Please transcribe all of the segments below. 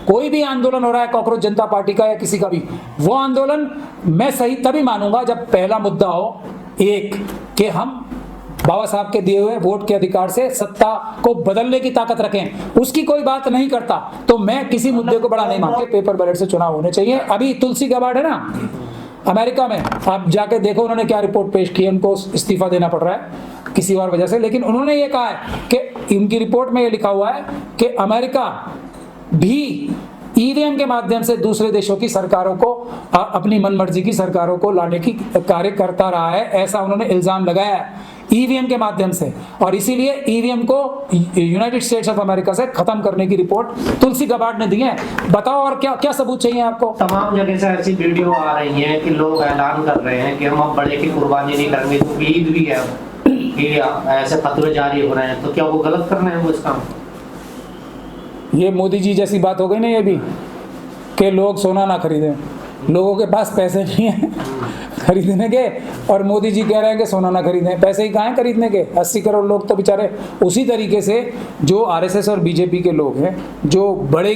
कोई भी आंदोलन हो रहा है कॉकरोच जनता पार्टी का या किसी का भी, वो आंदोलन मैं सही तभी मानूंगा जब पहला मुद्दा हो एक कि हम बाबा साहब के दिए हुए वोट के अधिकार से सत्ता को बदलने की ताकत रखें। उसकी कोई बात नहीं करता तो मैं किसी मुद्दे को बड़ा नहीं मानता। पेपर बैलेट से चुनाव होने चाहिए। अभी तुलसी गाबार्ड है ना अमेरिका में, आप जाके देखो उन्होंने क्या रिपोर्ट पेश की है। उनको इस्तीफा देना पड़ रहा है किसी और वजह से, लेकिन उन्होंने ये कहा है कि उनकी रिपोर्ट में ये लिखा हुआ है कि अमेरिका भी ईवीएम के माध्यम से दूसरे देशों की सरकारों को अपनी मनमर्जी की सरकारों को लाने की कार्य करता रहा है, ऐसा उन्होंने इल्जाम लगाया है ईवीएम के माध्यम से। और इसीलिए ईवीएम को यूनाइटेड स्टेट्स ऑफ अमेरिका से खत्म करने की रिपोर्ट तुलसी गाबार्ड ने दी है। बताओ और क्या क्या सबूत चाहिए आपको? तमाम जगह से ऐसी वीडियो आ रही हैं कि लोग ऐलान कर रहे हैं कि हम अब बड़े की कुर्बानी नहीं करेंगे, क्योंकि ईद भी है कि ऐसे फतवे जारी हो रहे हैं, तो क्या वो गलत कर रहे हैं वो इस काम? ये मोदी जी जैसी बात हो गई ना ये भी, कि लोग सोना ना खरीदें। लोगों के पास पैसे नहीं है खरीदने के, और मोदी जी कह रहे हैं कि सोना ना खरीदें। पैसे ही कहाँ हैं खरीदने के? 80 करोड़ लोग तो बेचारे उसी तरीके से जो आरएसएस और बीजेपी के लोग हैं, जो बड़े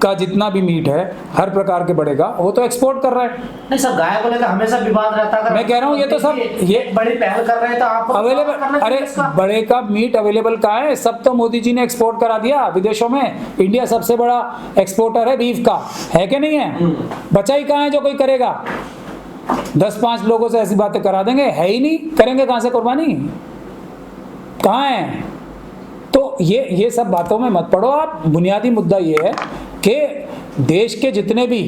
का जितना भी मीट है हर प्रकार के बड़े का, वो तो एक्सपोर्ट कर रहा है। नहीं सब गाय को लेकर हमेशा विवाद रहता है। मैं कह रहा हूँ ये तो सब ये बड़ी पहल कर रहे हैं तो आप अवेलेबल, अरे बड़े का मीट अवेलेबल कहाँ है? सब तो मोदी जी ने एक्सपोर्ट करा दिया विदेशों में। इंडिया सबसे बड़ा एक्सपोर्टर है बीफ का, है कि नहीं है? बचा ही कहाँ है जो कोई करेगा? 10-5 लोगों से ऐसी बातें करा देंगे, है ही नहीं, करेंगे कहाँ से कुर्बानी? कहाँ है? तो ये सब बातों में मत पड़ो आप। बुनियादी मुद्दा ये है कि देश के जितने भी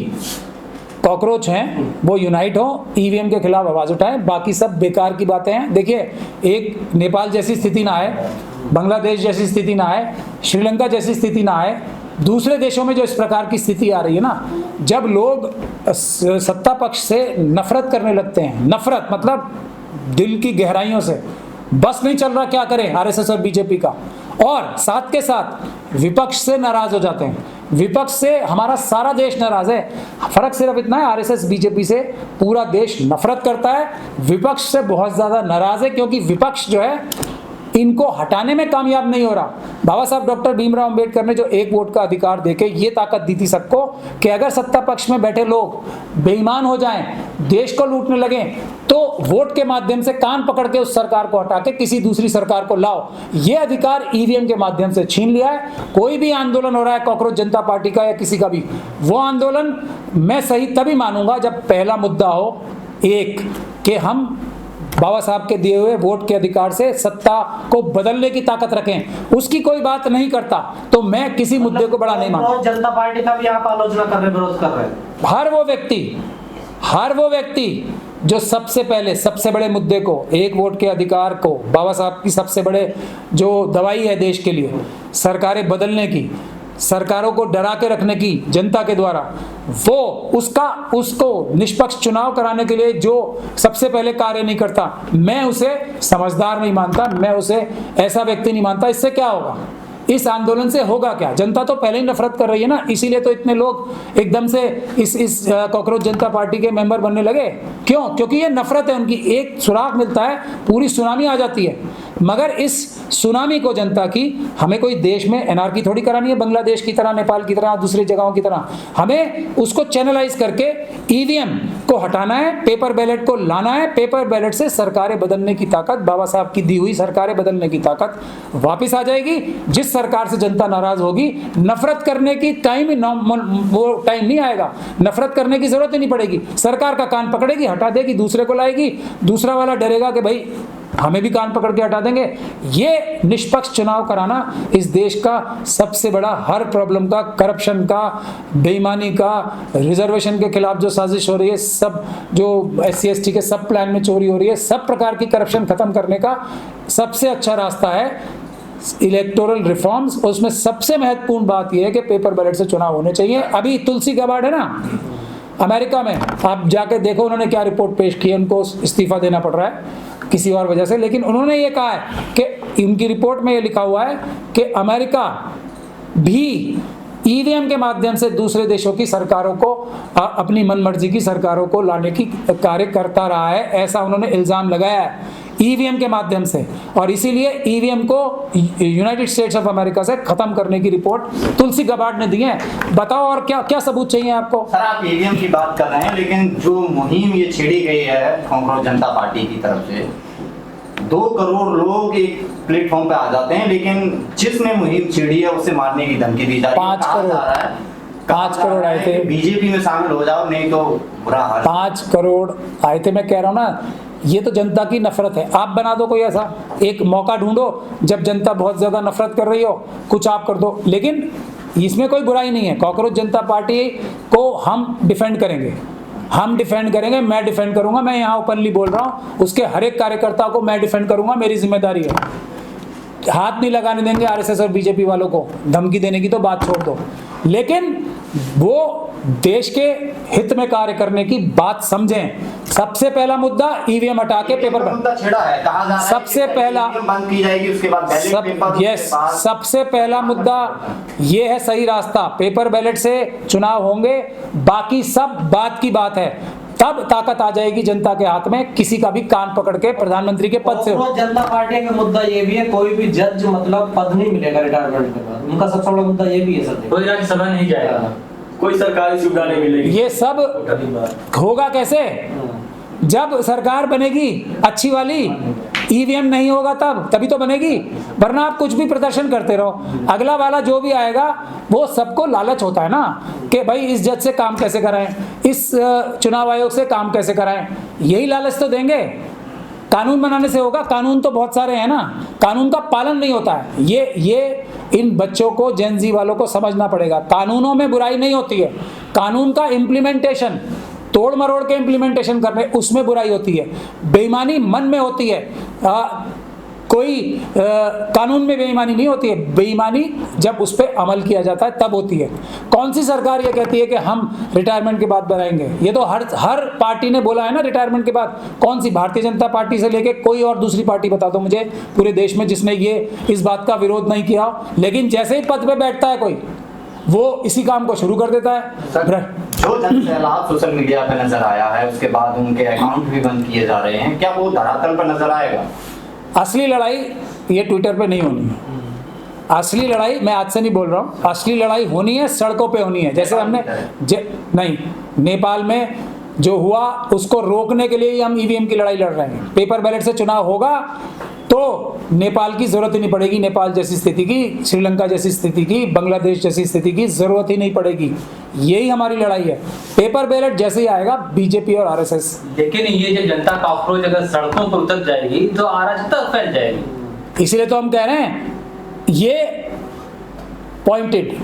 कॉकरोच हैं वो यूनाइट हो, ईवीएम के खिलाफ आवाज उठाएं। बाकी सब बेकार की बातें हैं। देखिए, एक नेपाल जैसी स्थिति ना आए, बांग्लादेश जैसी स्थिति ना आए, श्रीलंका जैसी स्थिति ना आए। दूसरे देशों में जो इस प्रकार की स्थिति आ रही है ना, जब लोग सत्ता पक्ष से नफरत करने लगते हैं, नफरत मतलब दिल की गहराइयों से, बस नहीं चल रहा क्या करें आरएसएस और बीजेपी का, और साथ के साथ विपक्ष से नाराज हो जाते हैं। विपक्ष से हमारा सारा देश नाराज है। फर्क सिर्फ इतना है, आरएसएस बीजेपी से पूरा देश नफरत करता है, विपक्ष से बहुत ज्यादा नाराज है, क्योंकि विपक्ष जो है इनको हटाने में कामयाब नहीं हो रहा। बाबा साहब डॉक्टर भीमराव अंबेडकर ने जो एक वोट का अधिकार देके ये ताकत दी थी सबको कि अगर सत्ता पक्ष में बैठे लोग बेईमान हो जाएं, देश को लूटने लगें, तो वोट के माध्यम से कान पकड़ के उस सरकार को हटा के किसी दूसरी सरकार को लाओ। ये अधिकार ईवीएम के माध्यम से छीन लिया है। कोई भी आंदोलन हो रहा है कॉकरोच जनता पार्टी का या किसी का भी, वो आंदोलन मैं सही तभी मानूंगा जब पहला मुद्दा हो एक कि हम बाबा साहब के दिए हुए वोट के अधिकार से सत्ता को बदलने की ताकत रखें। उसकी कोई बात नहीं करता तो मैं किसी मुद्दे को बड़ा नहीं मानता। जनता पार्टी का भी आप आलोचना कर रहे, विरोध कर रहे हैं। हर वो व्यक्ति जो सबसे पहले सबसे बड़े मुद्दे को, एक वोट के अधिकार को, बाबा साहब की सबसे बड़े जो दवाई है देश के लिए, सरकारें बदलने की, सरकारों को डरा के रखने की जनता के द्वारा, वो उसको निष्पक्ष चुनाव कराने के लिए जो सबसे पहले कार्य नहीं करता, मैं उसे समझदार नहीं मानता, मैं उसे ऐसा व्यक्ति नहीं मानता। इससे क्या होगा? इस आंदोलन से होगा क्या? जनता तो पहले ही नफरत कर रही है ना, इसीलिए तो इतने लोग एकदम से इस कॉकरोच जनता पार्टी के मेंबर बनने लगे। क्यों? क्योंकि ये नफरत है उनकी। एक सुराग मिलता है, पूरी सुनामी आ जाती है। मगर इस सुनामी को जनता की, हमें कोई देश में एनार्की थोड़ी करानी है, बांग्लादेश की तरह, नेपाल की तरह, दूसरी जगहों की तरह। हमें उसको चैनलाइज करके ईवीएम को हटाना है, पेपर बैलेट को लाना है। पेपर बैलेट से सरकारें बदलने की ताकत, बाबा साहब की दी हुई सरकारें बदलने की ताकत वापिस आ जाएगी। जिस सरकार से जनता नाराज होगी, नफरत करने की वो टाइम नहीं आएगा, नफरत करने की जरूरत ही नहीं पड़ेगी। सरकार का कान पकड़ेगी, हटा देगी, दूसरे को लाएगी, दूसरा वाला डरेगा कि भाई हमें भी कान पकड़ के हटा देंगे। ये निष्पक्ष चुनाव कराना इस देश का सबसे बड़ा, हर प्रॉब्लम का, करप्शन का, बेईमानी का, रिजर्वेशन के खिलाफ जो साजिश हो रही है, सब जो SC/ST के सब प्लान में चोरी हो रही है, सब प्रकार की करप्शन खत्म करने का सबसे अच्छा रास्ता है इलेक्टोरल रिफॉर्म्स। उसमें सबसे महत्वपूर्ण बात यह है कि पेपर बैलेट से चुनाव होने चाहिए। अभी तुलसी गाबार्ड है ना अमेरिका में, आप जाके देखो उन्होंने क्या रिपोर्ट पेश की है। उनको इस्तीफा देना पड़ रहा है किसी और वजह से, लेकिन उन्होंने ये कहा है कि उनकी रिपोर्ट में ये लिखा हुआ है कि अमेरिका भी ईवीएम के माध्यम से दूसरे देशों की सरकारों को अपनी मनमर्जी की सरकारों को लाने की कार्य करता रहा है, ऐसा उन्होंने इल्जाम लगाया है। ईवीएम के माध्यम से, और इसीलिए ईवीएम को यूनाइटेड स्टेट्स ऑफ अमेरिका से खत्म करने की रिपोर्ट तुलसी गबार्ड ने दी है। बताओ और क्या क्या सबूत चाहिए आपको? सर आप ईवीएम की बात कर रहे हैं, लेकिन जो मुहिम ये छेड़ी गई है कांग्रेस जनता पार्टी की तरफ से, 2 करोड़ लोग एक प्लेटफॉर्म पे आ जाते हैं, लेकिन जिसने मुहिम छेड़ी है उसे मारने की धमकी दी जा रही है। 5 करोड़। कहा जा रहा है 5 करोड़ आए थे। बीजेपी में शामिल हो जाओ, नहीं तो बुरा हाल। 5 करोड़ आए थे। मैं कह रहा हूँ ना, ये तो जनता की नफरत है। आप बना दो कोई ऐसा एक मौका ढूंढो जब जनता बहुत ज्यादा नफरत कर रही हो, कुछ आप कर दो। लेकिन इसमें कोई बुराई नहीं है। कॉकरोच जनता पार्टी को हम डिफेंड करेंगे, हम डिफेंड करेंगे, मैं डिफेंड करूंगा। मैं यहाँ ओपनली बोल रहा हूँ, उसके हर एक कार्यकर्ता को मैं डिफेंड करूंगा, मेरी जिम्मेदारी है। हाथ नहीं लगाने देंगे आरएसएस और बीजेपी वालों को। धमकी देने की तो बात छोड़ दो, लेकिन वो देश के हित में कार्य करने की बात समझें। सबसे पहला मुद्दा ईवीएम हटा के पेपर मुद्दा छेड़ा है, कहा जा रहा है सबसे कि पहला बंद की जाएगी, उसके बाद बैलेट पेपर, यस, सबसे पहला मुद्दा ये है सही रास्ता। पेपर बैलेट से चुनाव होंगे, बाकी सब बात की बात है। तब ताकत आ जाएगी जनता के हाथ में, किसी का भी कान पकड़ के प्रधानमंत्री के पद से। जनता पार्टी का मुद्दा ये भी है, कोई भी जज मतलब पद नहीं मिलेगा रिटायरमेंट के बाद। उनका सबसे बड़ा मुद्दा ये भी है सर, कोई राज्यसभा नहीं जाएगा, कोई सरकारी सुविधा नहीं मिलेगी। ये सब होगा कैसे? जब सरकार बनेगी अच्छी वाली, ईवीएम नहीं होगा तभी तो बनेगी। वरना आप कुछ भी प्रदर्शन करते रहो, अगला वाला जो भी आएगा वो सबको लालच होता है ना कि भाई इस जज से काम कैसे कराएं, इस चुनाव आयोग से काम कैसे कराएं। यही लालच तो देंगे। कानून बनाने से होगा? कानून तो बहुत सारे हैं ना, कानून का पालन नहीं होता है। ये इन बच्चों को, जेन जी वालों को समझना पड़ेगा। कानूनों में बुराई नहीं होती है, कानून का इम्प्लीमेंटेशन, तोड़ मरोड़ के इम्प्लीमेंटेशन करने, उसमें बुराई होती है। बेईमानी मन में होती है, कोई कानून में बेईमानी नहीं होती है। बेईमानी जब उस पर अमल किया जाता है तब होती है। कौन सी सरकार ये कहती है कि हम रिटायरमेंट के बाद बनाएंगे? ये तो हर पार्टी ने बोला है ना रिटायरमेंट के बाद। कौन सी? भारतीय जनता पार्टी से लेके कोई और दूसरी पार्टी बता दो मुझे पूरे देश में जिसने ये इस बात का विरोध नहीं किया। लेकिन जैसे ही पद पे बैठता है कोई, वो इसी काम को शुरू कर देता है। जो जन सैलाब सोशल मीडिया पे नजर आया है, उसके बाद उनके अकाउंट भी बंद किए जा रहे हैं, क्या वो धरातल पर नजर आएगा? असली लड़ाई ये ट्विटर पे नहीं होनी है। असली लड़ाई, मैं आज से नहीं बोल रहा हूँ, असली लड़ाई होनी है सड़कों पे होनी है। जैसे हमने नहीं, नेपाल में जो हुआ उसको रोकने के लिए ही हम ईवीएम की लड़ाई लड़ रहे हैं। पेपर बैलेट से चुनाव होगा तो नेपाल की जरूरत ही नहीं पड़ेगी। नेपाल जैसी स्थिति की, श्रीलंका जैसी स्थिति की, बांग्लादेश जैसी स्थिति की जरूरत ही नहीं पड़ेगी। यही हमारी लड़ाई है। पेपर बैलेट जैसे ही आएगा बीजेपी और आरएसएस। लेकिन ये जो जनता का आक्रोश अगर सड़कों पर उतर जाएगी तो अराजकता फैल जाएगी। इसलिए तो हम कह रहे हैं ये पॉइंटेड,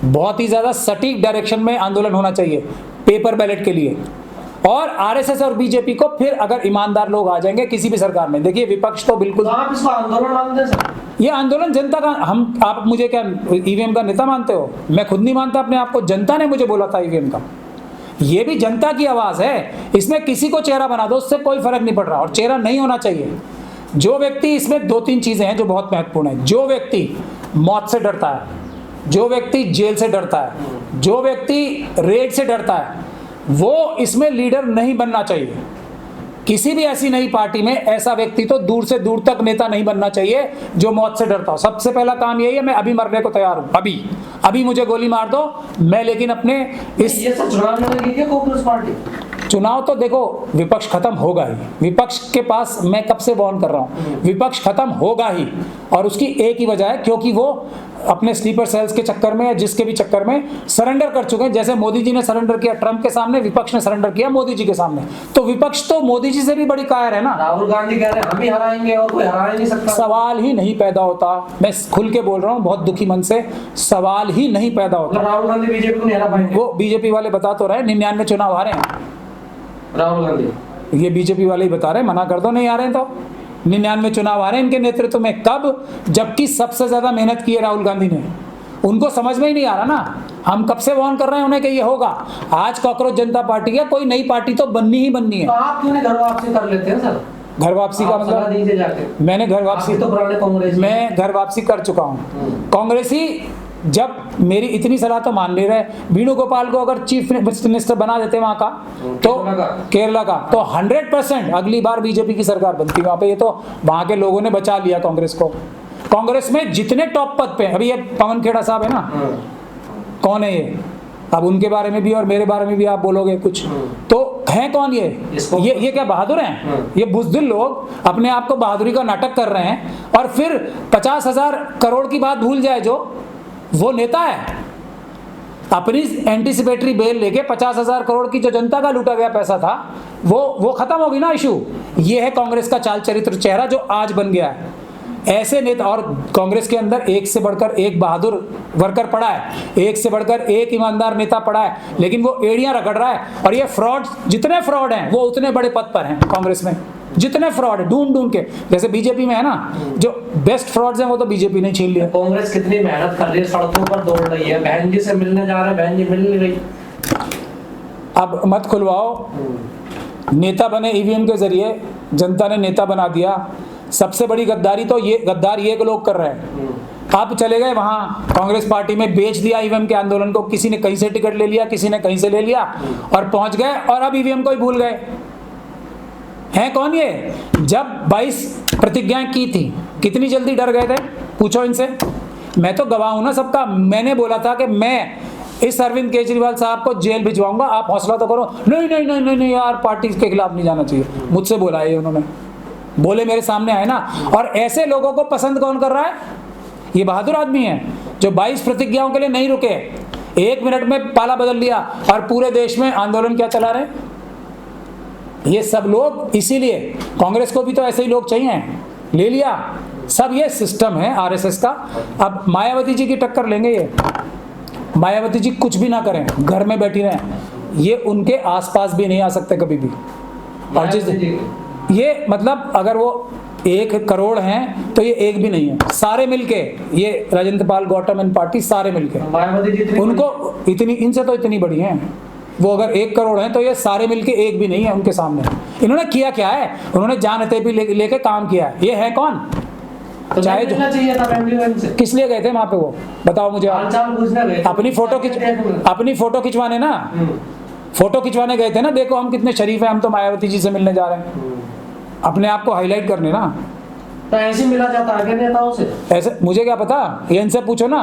बहुत ही ज्यादा सटीक डायरेक्शन में आंदोलन होना चाहिए पेपर बैलेट के लिए। और आरएसएस और बीजेपी को फिर अगर ईमानदार लोग आ जाएंगे किसी भी सरकार में, देखिए विपक्ष तो बिल्कुल, तो आप इसको आंदोलन मानते हैं सर? ये आंदोलन जनता का, आप मुझे क्या ईवीएम का नेता मानते हो? मैं खुद नहीं मानता अपने आप को, जनता ने मुझे बोला था ईवीएम का। ये भी जनता की आवाज है, इसमें किसी को चेहरा बना दो उससे कोई फर्क नहीं पड़ रहा, और चेहरा नहीं होना चाहिए। जो व्यक्ति, इसमें 2-3 चीजें हैं जो बहुत महत्वपूर्ण है। जो व्यक्ति मौत से डरता है, जो व्यक्ति जेल से डरता है, जो व्यक्ति रेड से डरता है, वो इसमें लीडर नहीं बनना चाहिए। किसी भी ऐसी नई पार्टी में ऐसा व्यक्ति तो दूर से दूर तक नेता नहीं बनना चाहिए जो मौत से डरता हो। सबसे पहला काम यही है, मैं अभी मरने को तैयार हूं, अभी मुझे गोली मार दो मैं, लेकिन अपने इस ये सब चुनाव लड़ेगी क्या कांग्रेस पार्टी? चुनाव तो देखो विपक्ष खत्म होगा ही। विपक्ष के पास, मैं कब से वार्न कर रहा हूं, विपक्ष खत्म होगा ही। और उसकी एक ही वजह है, क्योंकि वो अपने स्लीपर सेल्स के चक्कर में या जिसके भी चक्कर में सरेंडर कर चुके हैं। जैसे मोदी जी ने सरेंडर किया ट्रंप के सामने, विपक्ष ने सरेंडर किया मोदी जी के सामने। तो विपक्ष तो मोदी जी से भी बड़ी कायर है ना। राहुल गांधी कह रहे हैं हम ही हराएंगे और कोई हरा ही नहीं सकता। सवाल ही नहीं पैदा होता, मैं खुल के बोल रहा हूँ बहुत दुखी मन से, सवाल ही नहीं पैदा होता। राहुल गांधी बीजेपी को नहीं हरा पाएंगे? वो बीजेपी वाले बता तो रहे 99 चुनाव हारे हैं राहुल गांधी, ये बीजेपी वाले ही बता रहे, मना कर दो नहीं आ रहे हैं तो। 99 चुनाव आ रहे हैं इनके नेतृत्व में। कब? जबकि सबसे ज्यादा मेहनत की है राहुल गांधी ने। उनको समझ में ही नहीं आ रहा ना, हम कब से वार्न कर रहे हैं उन्हें कि ये होगा। आज कांग्रेस जनता पार्टी है, कोई नई पार्टी तो बननी ही बननी है। तो आप क्यों नहीं घर वापसी कर लेते हैं सर? घर वापसी का मतलब दीजिए जाके। मैंने घर वापसी तो पुराने कांग्रेस, मैं घर वापसी कर चुका हूँ। कांग्रेसी जब मेरी इतनी सलाह तो मान नहीं रहे, वेणुगोपाल को अगर चीफ मिनिस्टर बना देते वहां का तो केरला का तो 100% अगली बार बीजेपी की सरकार बनती वहां पे। ये तो वहां के लोगों ने बचा लिया कांग्रेस को। कांग्रेस में जितने टॉप पद पे, अभी ये पवन खेड़ा साहब है ना, कौन है ये, अब उनके बारे में भी और मेरे बारे में भी आप बोलोगे कुछ, तो हैं कौन ये क्या बहादुर हैं? ये बुज़दिल लोग अपने आप को बहादुरी का नाटक कर रहे हैं और फिर 50,000 करोड़ की बात भूल जाए जो वो नेता है। अपनी एंटीसिपेटरी बेल लेके 50,000 करोड़ की जो जनता का लूटा गया पैसा था वो खत्म होगी ना इशू। ये है कांग्रेस का चाल चरित्र चेहरा जो आज बन गया है। ऐसे नेता, और कांग्रेस के अंदर एक से बढ़कर एक बहादुर वर्कर पड़ा है, एक से बढ़कर एक ईमानदार नेता पड़ा है, लेकिन वो एड़ियां रगड़ रहा है। और ये फ्रॉड, जितने फ्रॉड हैं वो उतने बड़े पद पर हैं कांग्रेस में, जितने फ्रॉड है ढूंढ के, जैसे बीजेपी में है ना, जो बेस्ट फ्रॉड्स हैं वो तो बीजेपी ने छीन लिया। कांग्रेस कितनी मेहनत कर रही है, सड़कों पर दौड़ रही है, बहन जी से मिलने जा रहे हैं, बहन जी मिल नहीं रही। अब मत खुलवाओ, नेता बने ईवीएम के जरिए, जनता ने नेता बना दिया। सबसे बड़ी गद्दारी तो ये गद्दार ये लोग कर रहे हैं। आप चले गए वहाँ कांग्रेस पार्टी में, बेच दिया ईवीएम के आंदोलन को, किसी ने कहीं से टिकट ले लिया, किसी ने कहीं से ले लिया और पहुंच गए, और अब ईवीएम को ही भूल गए। हैं कौन ये? जब 22 प्रतिज्ञाएं की थी कितनी जल्दी डर गए थे, पूछो इनसे। मैं तो गवाह हूं ना सबका। मैंने बोला था कि मैं इस अरविंद केजरीवाल साहब को जेल भिजवाऊंगा, आप हौसला तो करो। नहीं नहीं नहीं नहीं नहीं यार, पार्टी के खिलाफ नहीं जाना चाहिए। मुझसे बोला है उन्होंने, बोले मेरे सामने आए ना। और ऐसे लोगों को पसंद कौन कर रहा है? ये बहादुर आदमी है जो 22 प्रतिज्ञाओं के लिए नहीं रुके, 1 मिनट में पाला बदल लिया और पूरे देश में आंदोलन क्या चला रहे। ये सब लोग, इसीलिए कांग्रेस को भी तो ऐसे ही लोग चाहिए, ले लिया सब। ये सिस्टम है आरएसएस का। अब मायावती जी की टक्कर लेंगे ये। मायावती जी कुछ भी ना करें, घर में बैठी रहें, ये उनके आसपास भी नहीं आ सकते कभी भी। और जिस ये मतलब अगर वो 1 करोड़ हैं तो ये एक भी नहीं है, सारे मिलके, ये राजेंद्र पाल गौतम एंड पार्टी सारे मिलके, मायावती जी उनको इतनी, इनसे तो इतनी बड़ी हैं वो। अगर 1 करोड़ हैं तो ये सारे मिलके एक भी नहीं है उनके सामने। इन्होंने किया क्या है? उन्होंने जानते भी लेके काम किया है। ये है कौन? तो चाहे जो चाहिए था से। किस लिए गए थे वहां पे वो बताओ मुझे। अपनी फोटो खिंचवाने ना, फोटो खिंचवाने गए थे ना। देखो हम कितने शरीफ हैं, हम तो मायावती जी से मिलने जा रहे हैं, अपने आप को हाईलाइट करने ना। तो ऐसे मिला जाता आगे नेताओं से? ऐसे मुझे क्या पता, ये इनसे पूछो ना,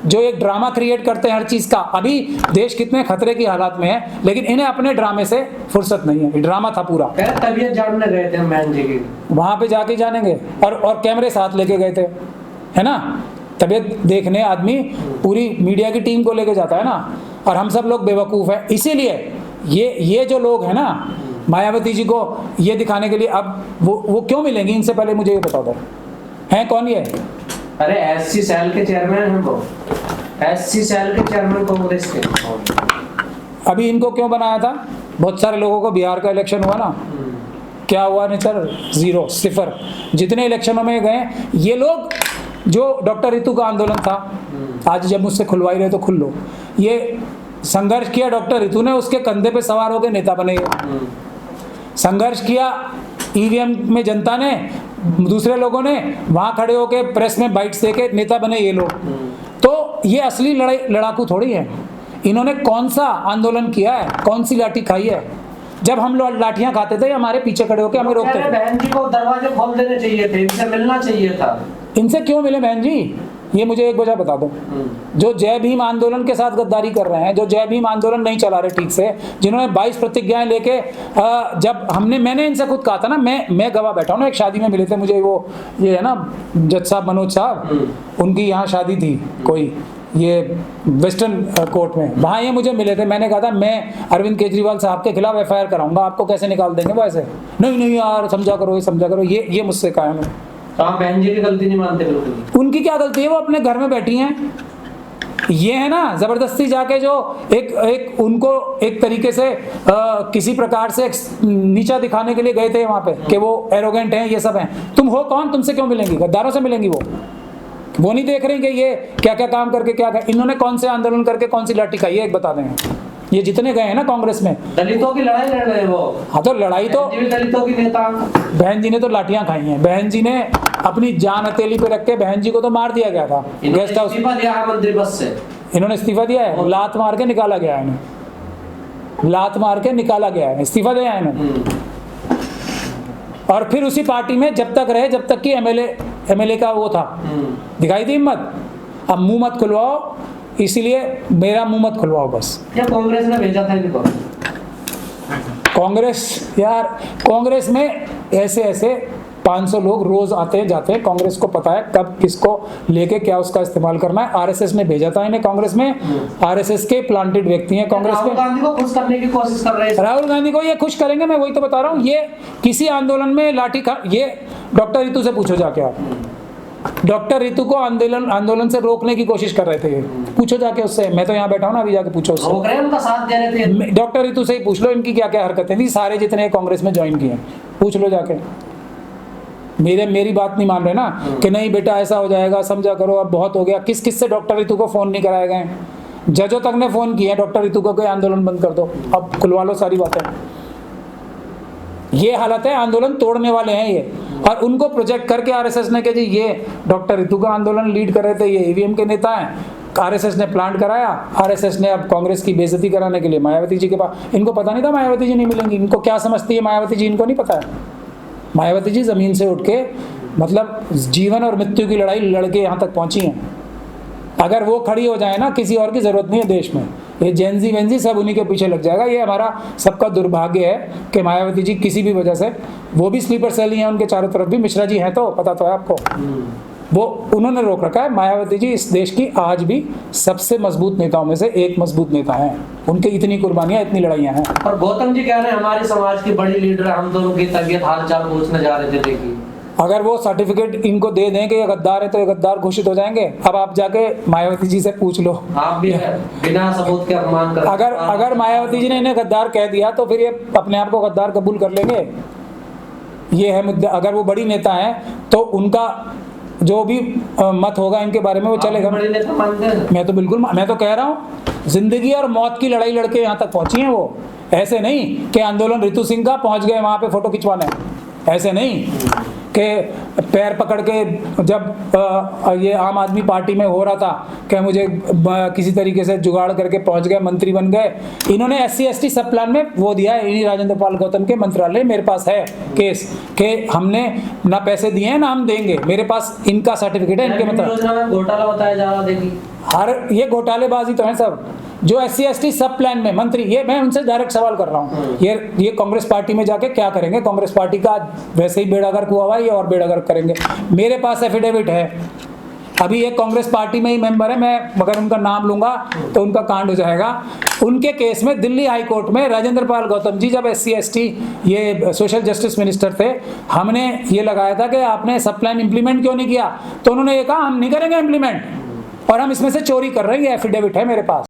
जो एक ड्रामा क्रिएट करते हैं हर चीज का। अभी देश कितने खतरे की हालात में है, लेकिन इन्हें अपने ड्रामे से फुर्सत नहीं है। ये ड्रामा था पूरा। तबीयत जानने गए थे मैन जी की, वहां पे जाके जानेंगे, और कैमरे साथ लेके गए थे, है ना। तबीयत देखने आदमी पूरी मीडिया की टीम को लेके जाता है ना, और हम सब लोग बेवकूफ है। इसीलिए ये जो लोग हैं ना, मायावती जी को ये दिखाने के लिए, अब वो क्यों मिलेंगी इनसे? पहले मुझे ये बता दो, हैं कौन ये? अरे एससी सेल के चेयरमैन हैं वो, एससी सेल के चेयरमैन कांग्रेस के। अभी इनको क्यों बनाया था? बहुत सारे लोगों को, बिहार का इलेक्शन हुआ ना, क्या हुआ नेचर? 0, 0। जितने इलेक्शनों में गए ये लोग, जो डॉक्टर ऋतु का आंदोलन था, आज जब मुझसे खुलवाई रहे तो खुल लो, ये संघर्ष किया डॉक्टर ऋतु ने, उसके कंधे पे सवार होकर नेता बने। संघर्ष किया ईवीएम में जनता ने, दूसरे लोगों ने वहां खड़े होकर प्रेस में बाइट्स देके नेता बने ये लोग। तो ये असली लड़ाकू थोड़ी है। इन्होंने कौन सा आंदोलन किया है, कौन सी लाठी खाई है? जब हम लोग लाठियां खाते थे, हमारे पीछे खड़े होकर हमें रोकते थे। बहन जी को दरवाजे खोल देने चाहिए थे, इनसे मिलना चाहिए था। इनसे क्यों मिले बहन जी? ये मुझे एक वजह बता दो। जो जय भीम आंदोलन के साथ गद्दारी कर रहे हैं, जो जय भीम आंदोलन नहीं चला रहे ठीक से, जिन्होंने 22 प्रतिज्ञाएं लेके, जब मैंने इनसे खुद कहा था ना, मैं गवाह बैठा हूँ ना, एक शादी में मिले थे मुझे, वो ये है ना जज साहब, मनोज साहब, उनकी यहाँ शादी थी कोई, ये वेस्टर्न कोर्ट में, वहाँ ये मुझे मिले थे। मैंने कहा था मैं अरविंद केजरीवाल साहब के खिलाफ FIR कराऊंगा, आपको कैसे निकाल देंगे वो ऐसे। नहीं यार, समझा करो, ये मुझसे कहा है। आप बहन जी की गलती नहीं मानते बिल्कुल? उनकी क्या गलती है? वो अपने घर में बैठी हैं। ये है ना जबरदस्ती जाके जो एक उनको एक तरीके से किसी प्रकार से नीचा दिखाने के लिए गए थे वहां पे, कि वो एरोगेंट हैं, ये सब हैं। तुम हो कौन? तुमसे क्यों मिलेंगी? गद्दारों से मिलेंगी वो नहीं देख रही कि ये क्या क्या काम करके क्या इन्होंने कौन से आंदोलन करके कौन सी लाठी खाई है, एक बता देंगे। ये जितने गए हैं ना कांग्रेस में, दलितों की लड़ाई लड़ रहे हैं वो। हाँ, तो लड़ाई तो दलितों की नेता, बहन जी ने तो लाठियां खाई हैं। बहन जी ने अपनी जान हथेली पे रख के बहन जी को तो मार दिया गया था इन्होंने गेस्ट हाउस। इस्तीफा दिया है मंत्री पद से। इन्होंने इस्तीफा दिया है, लात मार के निकाला गया है इन्हें, लात मार के निकाला गया है, इस्तीफा दिया है इन्होंने। और फिर उसी पार्टी में जब तक रहे जब तक कि एमएलए का वो था, दिखाई दी हिम्मत। अब मुंह मत खुलवाओ, इसीलिए मेरा मुंह मत खुलवाओ बस। क्या कांग्रेस ने भेजा था इनको? कांग्रेस, यार कांग्रेस में ऐसे ऐसे 500 लोग रोज आते हैं जाते हैं, कांग्रेस को पता है कब किसको लेके क्या उसका इस्तेमाल करना है। आरएसएस ने भेजा था इन्हें कांग्रेस में, आरएसएस के प्लांटेड व्यक्ति हैं कांग्रेस राहुल में। गांधी को खुश करने की कोशिश कर रहे हैं। राहुल गांधी को ये खुश करेंगे, मैं वही तो बता रहा हूँ। ये किसी आंदोलन में ये डॉक्टर रितु से पूछो जाके आप, डॉक्टर रितु को आंदोलन से रोकने की कोशिश कर रहे थे, पूछो जाके उससे। मैं तो यहाँ बैठा हूँ ना, अभी जाके पूछो उससे। रोक रहे हैं, उनका साथ दे रहे थे। डॉक्टर रितु से ही पूछ लो इनकी क्या क्या हरकतें थी, सारे जितने कांग्रेस में ज्वाइन किए हैं, पूछ लो जाके। मेरी बात नहीं मान रहे ना कि नहीं बेटा ऐसा हो जाएगा, समझा करो, अब बहुत हो गया। किस किस से डॉक्टर रितु को फोन नहीं कराए गए? जजों तक ने फोन किए डॉक्टर रितु को कि आंदोलन बंद कर दो, अब खुलवा लो सारी बातें। ये हालत है, आंदोलन तोड़ने वाले हैं ये। और उनको प्रोजेक्ट करके आरएसएस ने कि जी ये डॉक्टर रितु का आंदोलन लीड कर रहे थे, ये ईवीएम के नेता हैं, आरएसएस ने प्लांट कराया। आरएसएस ने अब कांग्रेस की बेइज्जती कराने के लिए मायावती जी के पास, इनको पता नहीं था मायावती जी नहीं मिलेंगी। इनको क्या समझती है मायावती जी, इनको नहीं पता है। मायावती जी जमीन से उठ के मतलब जीवन और मृत्यु की लड़ाई लड़के यहाँ तक पहुंची हैं। अगर वो खड़ी हो जाए ना, किसी और की जरूरत नहीं है देश में। ये जेनजी वेंजी सब उन्हीं के पीछे लग जाएगा। ये हमारा सबका दुर्भाग्य है कि मायावती जी किसी भी वजह से, वो भी स्लीपर सेल ही हैं उनके चारों तरफ भी, मिश्रा जी हैं तो पता तो है आपको, वो उन्होंने रोक रखा है। मायावती जी इस देश की आज भी सबसे मजबूत नेताओं में से एक मजबूत नेता हैं। उनकी इतनी कुर्बानियां, इतनी लड़ाइयां हैं। और गौतम जी कह रहे हैं हमारे समाज की बड़ी लीडर है, हम दोनों की तबीयत हालचाल पूछने जा रहे थे। देखिए अगर वो सर्टिफिकेट इनको दे दें कि ये गद्दार है तो ये गद्दार घोषित हो जाएंगे। अब आप जाके मायावती जी से पूछ लो, आप भी है, बिना सबूत के अपमान कर। अगर मायावती जी ने इन्हें गद्दार कह दिया तो फिर ये अपने आप को गद्दार कबूल कर लेंगे। ये है मुद्दा। अगर वो बड़ी नेता हैं तो उनका जो भी मत होगा इनके बारे में वो चलेगा। बड़ी नेता मानते हैं? मैं तो बिल्कुल, मैं तो कह रहा हूँ जिंदगी और मौत की लड़ाई लड़के यहाँ तक पहुंची हैं वो। ऐसे नहीं कि आंदोलन रितु सिंह का पहुंच गए वहां पे फोटो खिंचवाने, ऐसे नहीं कि पैर पकड़ के जब ये आम आदमी पार्टी में हो रहा था कि मुझे किसी तरीके से जुगाड़ करके पहुंच गए, मंत्री बन गए। इन्होंने SC/ST सब प्लान में वो दिया है, इन्हीं राजेंद्र पाल गौतम के मंत्रालय, मेरे पास है केस कि हमने ना पैसे दिए हैं ना हम देंगे, मेरे पास इनका सर्टिफिकेट है इनके मंत्रालय। योजना में घोटाला बताया जा रहा। देखिए ये घोटालेबाजी तो है सब। जो SC/ST सब प्लान में मंत्री, ये मैं उनसे डायरेक्ट सवाल कर रहा हूँ, ये कांग्रेस पार्टी में जाके क्या करेंगे? कांग्रेस पार्टी का वैसे ही बेड़ागर्क हुआ हुआ है, ये और बेड़ागर्क करेंगे। मेरे पास एफिडेविट है, अभी ये कांग्रेस पार्टी में ही मेंबर है, मैं मगर उनका नाम लूंगा तो उनका कांड हो जाएगा। उनके केस में दिल्ली हाई कोर्ट में राजेंद्र पाल गौतम जी जब SC/ST ये सोशल जस्टिस मिनिस्टर थे, हमने ये लगाया था कि आपने सब प्लान इंप्लीमेंट क्यों नहीं किया, तो उन्होंने ये कहा हम नहीं करेंगे इंप्लीमेंट, और हम इसमें से चोरी कर रहे हैं। ये एफिडेविट है मेरे पास।